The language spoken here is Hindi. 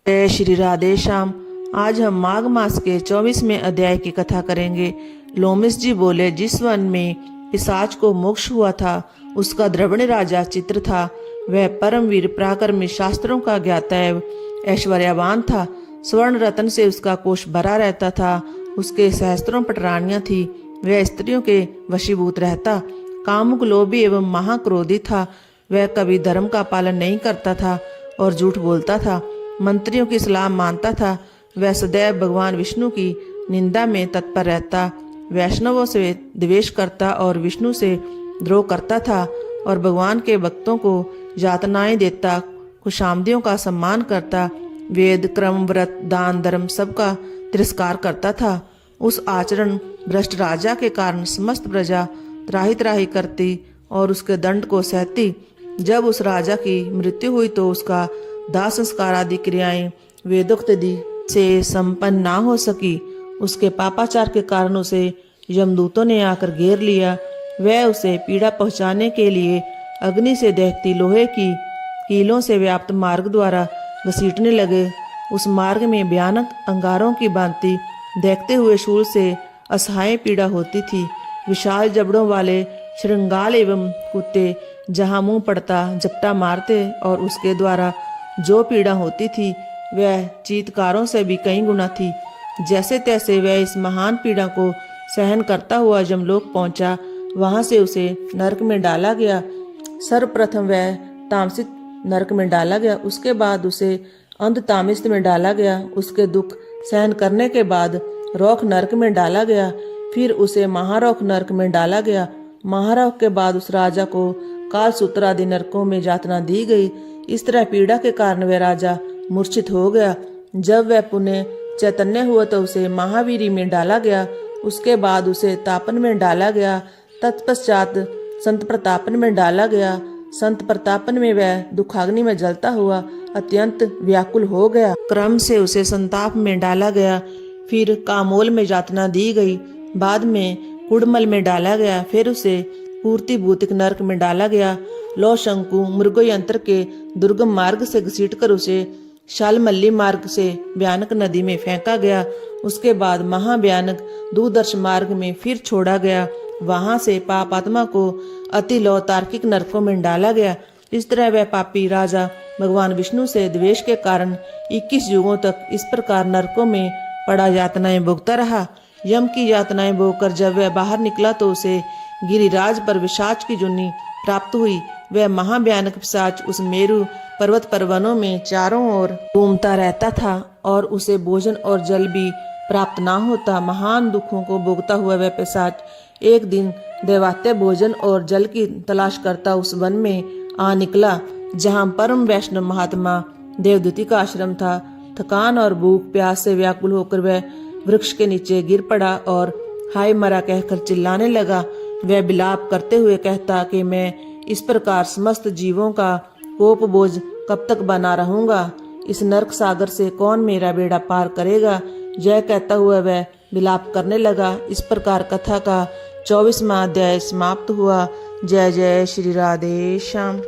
जय श्री राधे श्याम। आज हम माघ मास के 24वें अध्याय की कथा करेंगे। लोमिस जी बोले, जिस वन में पिशाच को मोक्ष हुआ था उसका द्रविड़ राजा चित्र था। वह परमवीर पराक्रमी, शास्त्रों का ज्ञाता एवं ऐश्वर्यवान था। स्वर्ण रत्न से उसका कोष भरा रहता था। उसके सहस्त्रों पटरानियां थी। वह स्त्रियों के वशीभूत रहता, कामुक, लोभी एवं महाक्रोधी था। वह कभी धर्म का पालन नहीं करता था और झूठ बोलता था। मंत्रियों की सलाह मानता था। वह सदैव भगवान विष्णु की निंदा में तत्पर रहता। वैष्णवों से द्वेष करता और विष्णु से द्रोह करता था और भगवान के भक्तों को यातनाएं देता, खुशामदियों का सम्मान करता। वेद, क्रम, व्रत, दान, धर्म सबका तिरस्कार करता था। उस आचरण भ्रष्ट राजा के कारण समस्त प्रजा त्राही त्राही करती और उसके दंड को सहती। जब उस राजा की मृत्यु हुई तो उसका दाह संस्कार आदि क्रियाएं वेदोक्त विधि से संपन्न ना हो सकी। उसके पापाचार के कारण उसे यमदूतों ने आकर घेर लिया। वह उसे पीड़ा पहुंचाने के लिए अग्नि से दहकती लोहे की कीलों से व्याप्त मार्ग द्वारा घसीटने लगे। उस मार्ग में भयानक अंगारों की भांति दहकते हुए शूल से असहाय पीड़ा होती थी। विशाल जबड़ों वाले श्रृंगाल एवं कुत्ते जहां मुंह पड़ता झपटा मारते और उसके द्वारा जो पीड़ा होती थी वह चीत्कारों से भी कई गुना थी। जैसे तैसे वह इस महान पीड़ा को सहन करता हुआ जमलोक पहुंचा। वहां से उसे नरक में डाला गया। सर्वप्रथम वह तामसिक नरक में डाला गया, उसके बाद उसे अंधतामिस्त में डाला गया। उसके दुख सहन करने के बाद रौख नरक में डाला गया। फिर उसे महारौख नरक में डाला गया। महारौख के बाद उस राजा को कालसूत्र आदि नरकों में यातना दी गई। इस तरह पीड़ा के कारण वह राजा मूर्छित हो गया। जब वह पुनः चैतन्य हुआ तो उसे महावीरी में डाला गया। उसके बाद उसे तापन में डाला गया। तत्पश्चात संत प्रतापन में डाला गया। संत प्रतापन में वह दुखाग्नि में जलता हुआ अत्यंत व्याकुल हो गया। क्रम से उसे संताप में डाला गया। फिर कामोल में यातना दी गई। बाद में कुड़मल में डाला गया। फिर उसे पूर्ति भूतिक नरक में डाला गया। लौ शंकु मृगयंत्र के दुर्गम मार्ग से घसीटकर उसे शालमल्ली मार्ग से भयानक नदी में फेंका गया। उसके बाद महाभयानक दूरदर्श मार्ग में फिर छोड़ा गया। वहां से पापात्मा को अति लौ तार्किक नरकों में डाला गया। इस तरह वह पापी राजा भगवान विष्णु से द्वेष के कारण 21 युगों तक इस प्रकार नरकों में पड़ा यातनाएं भोगता रहा। यम की यातनाएं भोगकर जब वह बाहर निकला तो उसे गिरिराज पर पिशाच की जुन्नी प्राप्त हुई। वह महाभयानक पिशाच उस मेरु पर्वत पर वनों में चारों ओर घूमता रहता था और उसे भोजन और जल भी प्राप्त ना होता। महान दुखों को भोगता हुआ वह पिशाच एक दिन दैवात्य भोजन और जल की तलाश करता उस वन में आ निकला जहाँ परम वैष्णव महात्मा देवदूती का आश्रम था। थकान और भूख प्यास से व्याकुल होकर वह वृक्ष के नीचे गिर पड़ा और हाय मरा कहकर चिल्लाने लगा। वह विलाप करते हुए कहता कि मैं इस प्रकार समस्त जीवों का कोप बोझ कब तक बना रहूंगा। इस नरक सागर से कौन मेरा बेड़ा पार करेगा। यह कहता हुआ वह विलाप करने लगा। इस प्रकार कथा का 24वां अध्याय समाप्त हुआ। जय जय श्री राधे श्याम।